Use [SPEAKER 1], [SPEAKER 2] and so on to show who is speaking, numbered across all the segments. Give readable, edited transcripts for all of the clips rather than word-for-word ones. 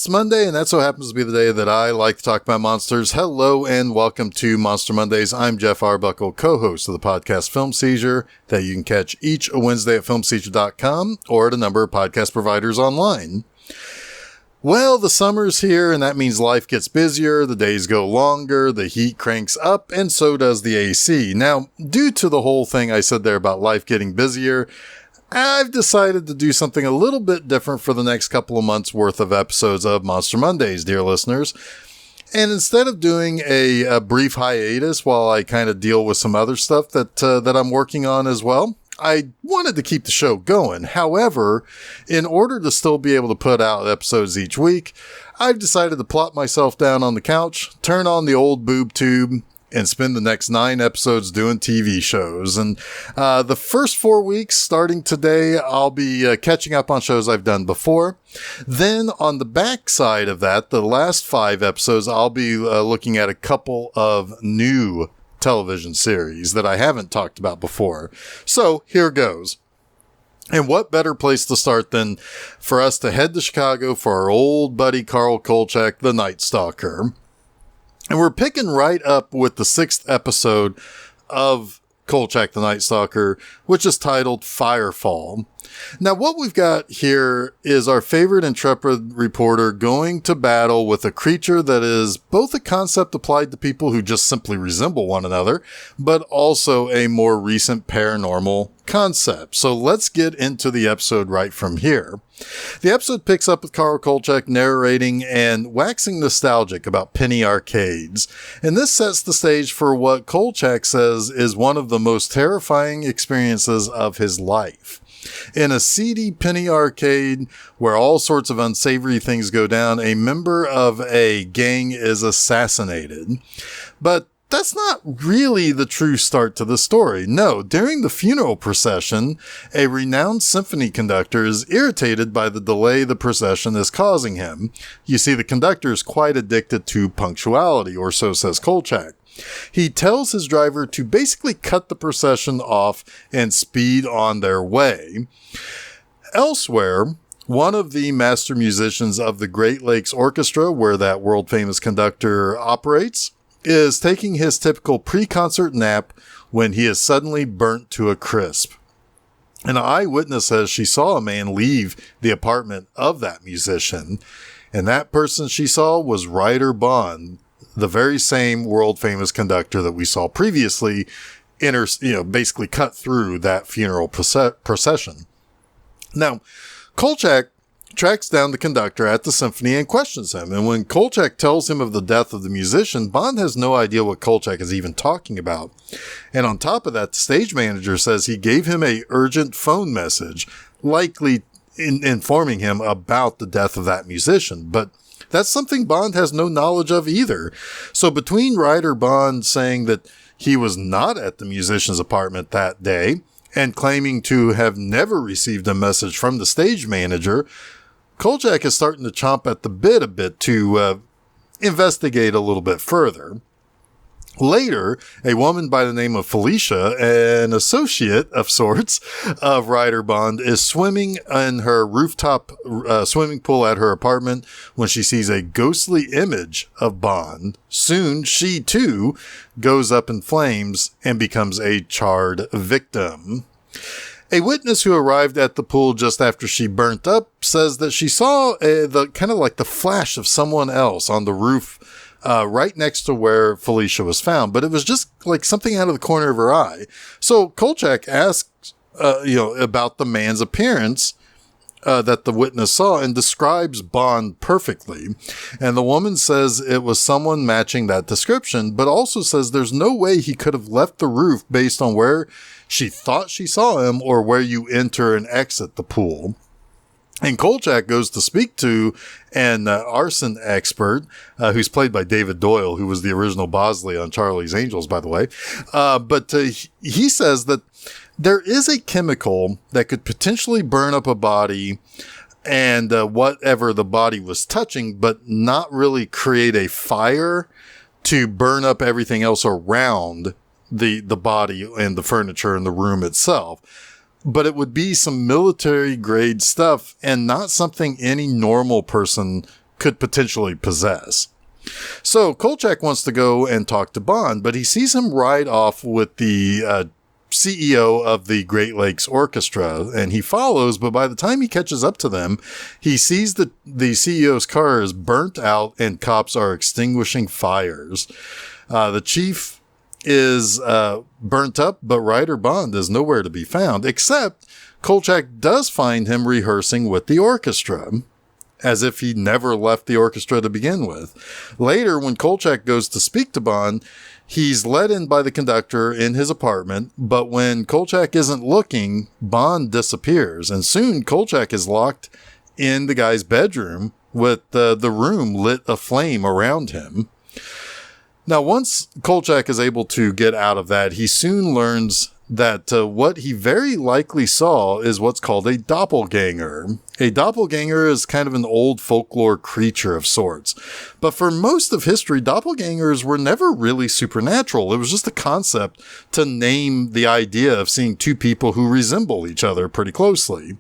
[SPEAKER 1] It's Monday, and that so happens to be the day that I like to talk about monsters. Hello, and welcome to Monster Mondays. I'm Geoff Arbuckle, co-host of the podcast Film Seizure, that you can catch each Wednesday at filmseizure.com or at a number of podcast providers online. Well, the summer's here, and that means life gets busier, the days go longer, the heat cranks up, and so does the AC. Now, due to the whole thing I said there about life getting busier, I've decided to do something a little bit different for the next couple of months worth of episodes of Monster Mondays, dear listeners. And instead of doing a brief hiatus while I kind of deal with some other stuff that I'm working on as well, I wanted to keep the show going. However, in order to still be able to put out episodes each week, I've decided to plop myself down on the couch, turn on the old boob tube, and spend the next 9 episodes doing TV shows. And the first 4 weeks, starting today, I'll be catching up on shows I've done before. Then on the back side of that, the last 5 episodes, I'll be looking at a couple of new television series that I haven't talked about before. So here goes. And what better place to start than for us to head to Chicago for our old buddy Carl Kolchak, the Night Stalker. And we're picking right up with the 6th episode of Kolchak the Night Stalker, which is titled Firefall. Now, what we've got here is our favorite intrepid reporter going to battle with a creature that is both a concept applied to people who just simply resemble one another, but also a more recent paranormal concept. So let's get into the episode right from here. The episode picks up with Carl Kolchak narrating and waxing nostalgic about penny arcades. And this sets the stage for what Kolchak says is one of the most terrifying experiences of his life. In a seedy penny arcade where all sorts of unsavory things go down, a member of a gang is assassinated. But that's not really the true start to the story. No, during the funeral procession, a renowned symphony conductor is irritated by the delay the procession is causing him. You see, the conductor is quite addicted to punctuality, or so says Kolchak. He tells his driver to basically cut the procession off and speed on their way. Elsewhere, one of the master musicians of the Great Lakes Orchestra, where that world-famous conductor operates, is taking his typical pre-concert nap when he is suddenly burnt to a crisp. An eyewitness says she saw a man leave the apartment of that musician, and that person she saw was Ryder Bond, the very same world-famous conductor that we saw previously basically cut through that funeral procession. Now, Kolchak tracks down the conductor at the symphony and questions him. And when Kolchak tells him of the death of the musician, Bond has no idea what Kolchak is even talking about. And on top of that, the stage manager says he gave him an urgent phone message, likely informing him about the death of that musician. But that's something Bond has no knowledge of either. So between Ryder Bond saying that he was not at the musician's apartment that day and claiming to have never received a message from the stage manager, Kolchak is starting to chomp at the bit a bit to investigate a little bit further. Later, a woman by the name of Felicia, an associate of sorts of Ryder Bond, is swimming in her rooftop swimming pool at her apartment when she sees a ghostly image of Bond. Soon, she too goes up in flames and becomes a charred victim. A witness who arrived at the pool just after she burnt up says that she saw the kind of like the flash of someone else on the roof right next to where Felicia was found, but it was just like something out of the corner of her eye. So Kolchak asks, about the man's appearance that the witness saw and describes Bond perfectly. And the woman says it was someone matching that description, but also says there's no way he could have left the roof based on where she thought she saw him or where you enter and exit the pool. And Kolchak goes to speak to an arson expert, who's played by David Doyle, who was the original Bosley on Charlie's Angels, by the way. But he says that there is a chemical that could potentially burn up a body and whatever the body was touching, but not really create a fire to burn up everything else around the body and the furniture in the room itself. But it would be some military grade stuff and not something any normal person could potentially possess. So Kolchak wants to go and talk to Bond, but he sees him ride off with the CEO of the Great Lakes Orchestra, and he follows, but by the time he catches up to them, he sees the CEO's car is burnt out and cops are extinguishing fires. The chief is burnt up, but Ryder Bond is nowhere to be found, except Kolchak does find him rehearsing with the orchestra, as if he never left the orchestra to begin with. Later, when Kolchak goes to speak to Bond, he's let in by the conductor in his apartment, but when Kolchak isn't looking, Bond disappears, and soon Kolchak is locked in the guy's bedroom with the room lit aflame around him. Now, once Kolchak is able to get out of that, he soon learns that what he very likely saw is what's called a doppelganger. A doppelganger is kind of an old folklore creature of sorts. But for most of history, doppelgangers were never really supernatural. It was just a concept to name the idea of seeing two people who resemble each other pretty closely.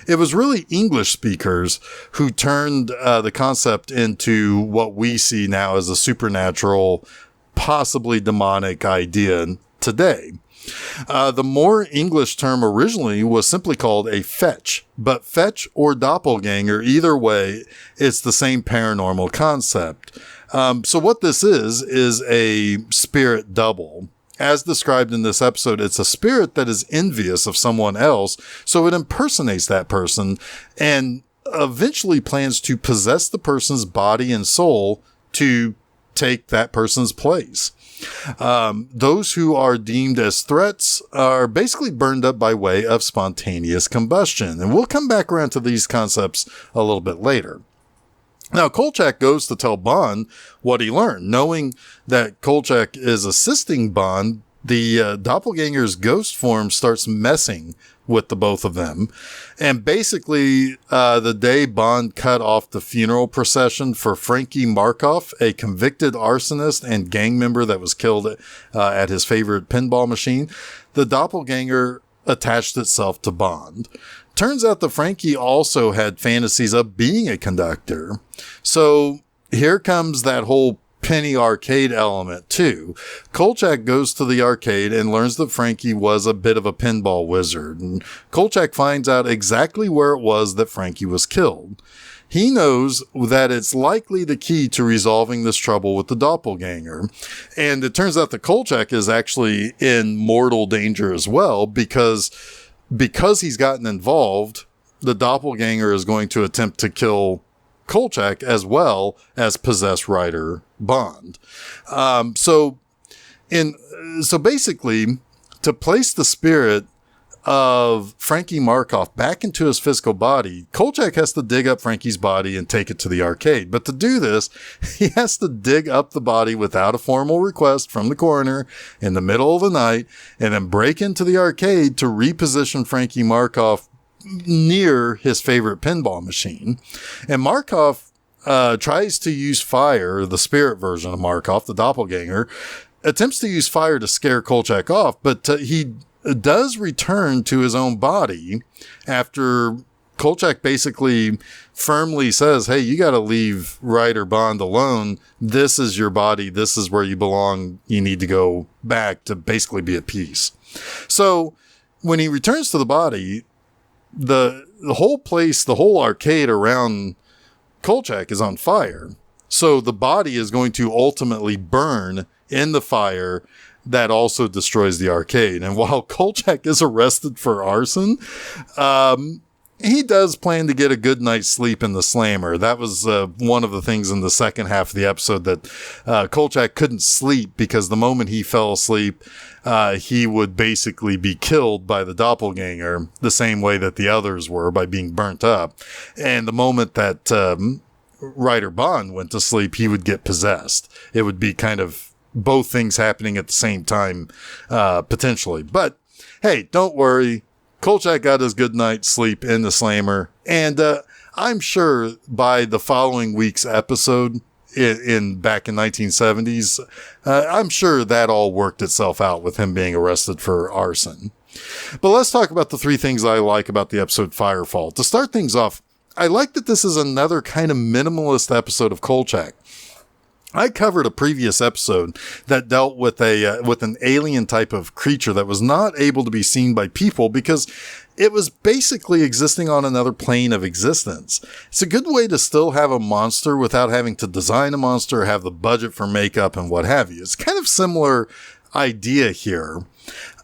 [SPEAKER 1] It was really English speakers who turned the concept into what we see now as a supernatural, possibly demonic idea today. The more English term originally was simply called a fetch, but fetch or doppelganger, either way, it's the same paranormal concept. So what this is a spirit double. As described in this episode, it's a spirit that is envious of someone else, so it impersonates that person and eventually plans to possess the person's body and soul to take that person's place. Those who are deemed as threats are basically burned up by way of spontaneous combustion. And we'll come back around to these concepts a little bit later. Now, Kolchak goes to tell Bond what he learned. Knowing that Kolchak is assisting Bond, the doppelganger's ghost form starts messing with the both of them. And basically, the day Bond cut off the funeral procession for Frankie Markov, a convicted arsonist and gang member that was killed at his favorite pinball machine, the doppelganger attached itself to Bond. Turns out that Frankie also had fantasies of being a conductor. So here comes that whole penny arcade element too. Kolchak goes to the arcade and learns that Frankie was a bit of a pinball wizard, and Kolchak finds out exactly where it was that Frankie was killed. He knows that it's likely the key to resolving this trouble with the doppelganger. And it turns out that Kolchak is actually in mortal danger as well, because he's gotten involved, the doppelganger is going to attempt to kill Kolchak as well as possess Ryder Bond. So basically, to place the spirit of Frankie Markov back into his physical body, Kolchak has to dig up Frankie's body and take it to the arcade. But to do this, he has to dig up the body without a formal request from the coroner in the middle of the night and then break into the arcade to reposition Frankie Markov near his favorite pinball machine. And Markov tries to use fire, the spirit version of Markov, the doppelganger, attempts to use fire to scare Kolchak off, but he does return to his own body after Kolchak basically firmly says, hey, you got to leave Ryder Bond alone. This is your body. This is where you belong. You need to go back to basically be at peace. So when he returns to the body, the whole place, the whole arcade around Kolchak is on fire. So the body is going to ultimately burn in the fire that also destroys the arcade. And while Kolchak is arrested for arson, he does plan to get a good night's sleep in the slammer. That was one of the things in the second half of the episode that Kolchak couldn't sleep because the moment he fell asleep, he would basically be killed by the doppelganger the same way that the others were, by being burnt up. And the moment that Ryder Bond went to sleep, he would get possessed. It would be kind of both things happening at the same time, potentially. But hey, don't worry. Kolchak got his good night's sleep in the slammer. And I'm sure by the following week's episode back in 1970s, I'm sure that all worked itself out with him being arrested for arson. But let's talk about the three things I like about the episode Firefall. To start things off, I like that this is another kind of minimalist episode of Kolchak. I covered a previous episode that dealt with an alien type of creature that was not able to be seen by people because it was basically existing on another plane of existence. It's a good way to still have a monster without having to design a monster or have the budget for makeup and what have you. It's kind of similar idea here.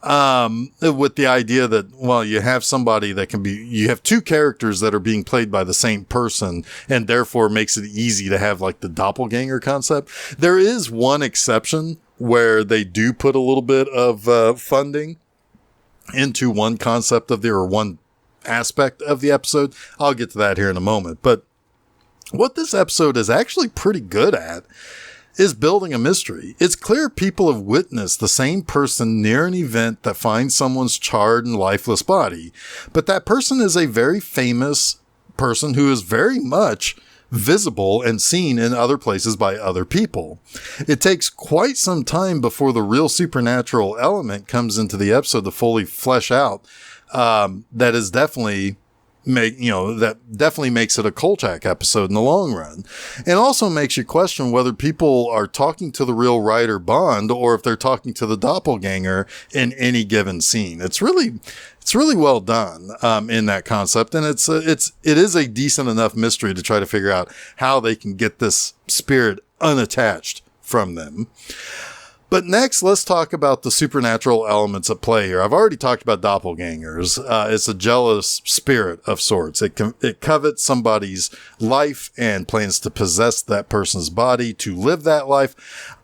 [SPEAKER 1] With the idea that, well, you have somebody that you have two characters that are being played by the same person, and therefore makes it easy to have like the doppelganger concept. There is one exception where they do put a little bit of funding into one concept or one aspect of the episode. I'll get to that here in a moment. But what this episode is actually pretty good at is building a mystery. It's clear people have witnessed the same person near an event that finds someone's charred and lifeless body, but that person is a very famous person who is very much visible and seen in other places by other people. It takes quite some time before the real supernatural element comes into the episode to fully flesh out. That is definitely that definitely makes it a Kolchak episode in the long run. And also makes you question whether people are talking to the real writer Bond or if they're talking to the doppelganger in any given scene. It's really well done, in that concept. And it is a decent enough mystery to try to figure out how they can get this spirit unattached from them. But next, let's talk about the supernatural elements at play here. I've already talked about doppelgangers. It's a jealous spirit of sorts. It covets somebody's life and plans to possess that person's body to live that life.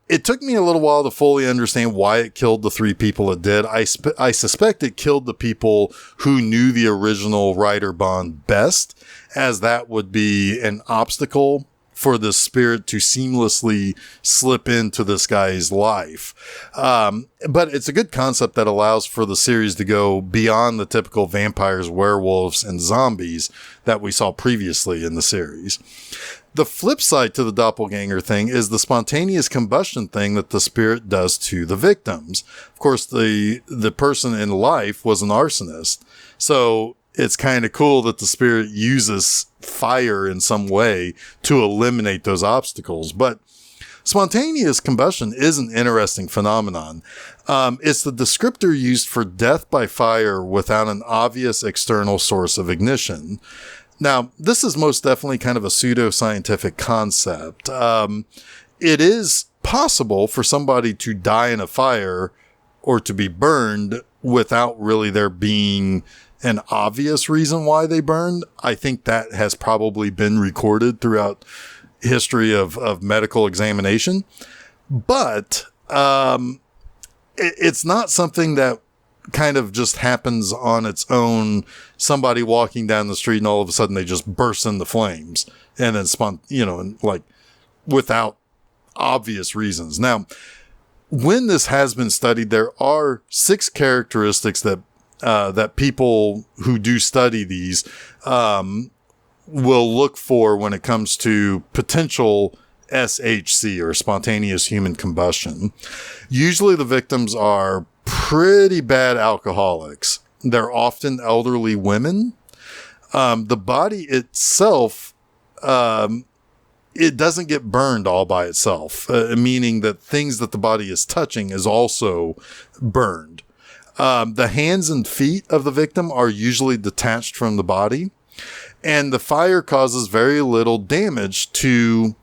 [SPEAKER 1] It took me a little while to fully understand why it killed the three people it did. I suspect it killed the people who knew the original writer Bond best, as that would be an obstacle for the spirit to seamlessly slip into this guy's life. But it's a good concept that allows for the series to go beyond the typical vampires, werewolves, and zombies that we saw previously in the series. The flip side to the doppelganger thing is the spontaneous combustion thing that the spirit does to the victims. Of course, the person in life was an arsonist. So it's kind of cool that the spirit uses fire in some way to eliminate those obstacles. But spontaneous combustion is an interesting phenomenon. It's the descriptor used for death by fire without an obvious external source of ignition. Now, this is most definitely kind of a pseudo-scientific concept. It is possible for somebody to die in a fire or to be burned without really there being an obvious reason why they burned. I think that has probably been recorded throughout history of medical examination, but it's not something that kind of just happens on its own. Somebody walking down the street and all of a sudden they just burst into flames and then without obvious reasons. Now, when this has been studied, there are 6 characteristics that people who do study these will look for when it comes to potential SHC, or spontaneous human combustion. Usually the victims are pretty bad alcoholics. They're often elderly women. The body itself, it doesn't get burned all by itself, meaning that things that the body is touching is also burned. The hands and feet of the victim are usually detached from the body, and the fire causes very little damage to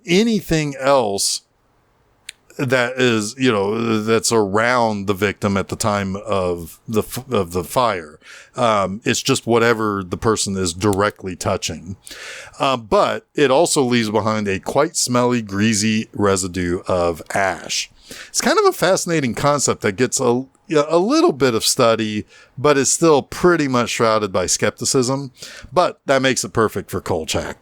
[SPEAKER 1] anything else that is, that's around the victim at the time of the fire. It's just whatever the person is directly touching. But it also leaves behind a quite smelly, greasy residue of ash. It's kind of a fascinating concept that gets a little bit of study, but is still pretty much shrouded by skepticism. But that makes it perfect for Kolchak.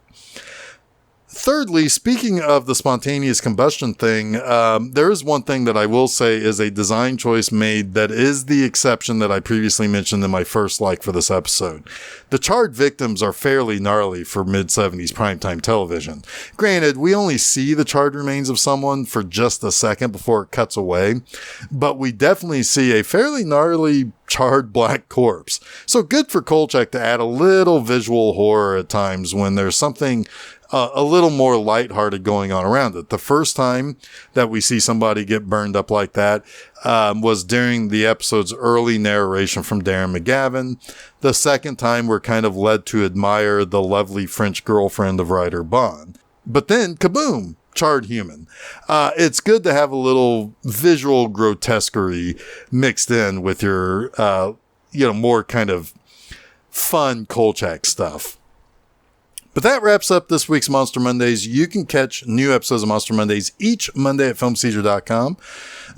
[SPEAKER 1] Thirdly, speaking of the spontaneous combustion thing, there is one thing that I will say is a design choice made that is the exception that I previously mentioned in my first like for this episode. The charred victims are fairly gnarly for mid-70s primetime television. Granted, we only see the charred remains of someone for just a second before it cuts away, but we definitely see a fairly gnarly charred black corpse. So good for Kolchak to add a little visual horror at times when there's something a little more lighthearted going on around it. The first time that we see somebody get burned up like that was during the episode's early narration from Darren McGavin. The second time we're kind of led to admire the lovely French girlfriend of Ryder Bond. But then, kaboom! Charred human. It's good to have a little visual grotesquerie mixed in with your, more kind of fun Kolchak stuff. But that wraps up this week's Monster Mondays. You can catch new episodes of Monster Mondays each Monday at filmseizure.com.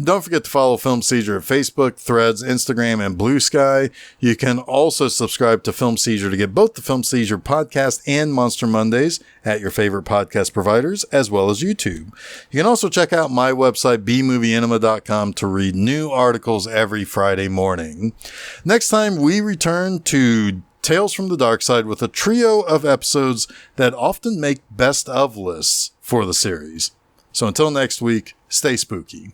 [SPEAKER 1] Don't forget to follow Film Seizure at Facebook, Threads, Instagram, and Blue Sky. You can also subscribe to Film Seizure to get both the Film Seizure podcast and Monster Mondays at your favorite podcast providers, as well as YouTube. You can also check out my website, bmovieenema.com, to read new articles every Friday morning. Next time, we return to Tales from the Dark Side with a trio of episodes that often make best of lists for the series. So until next week, stay spooky.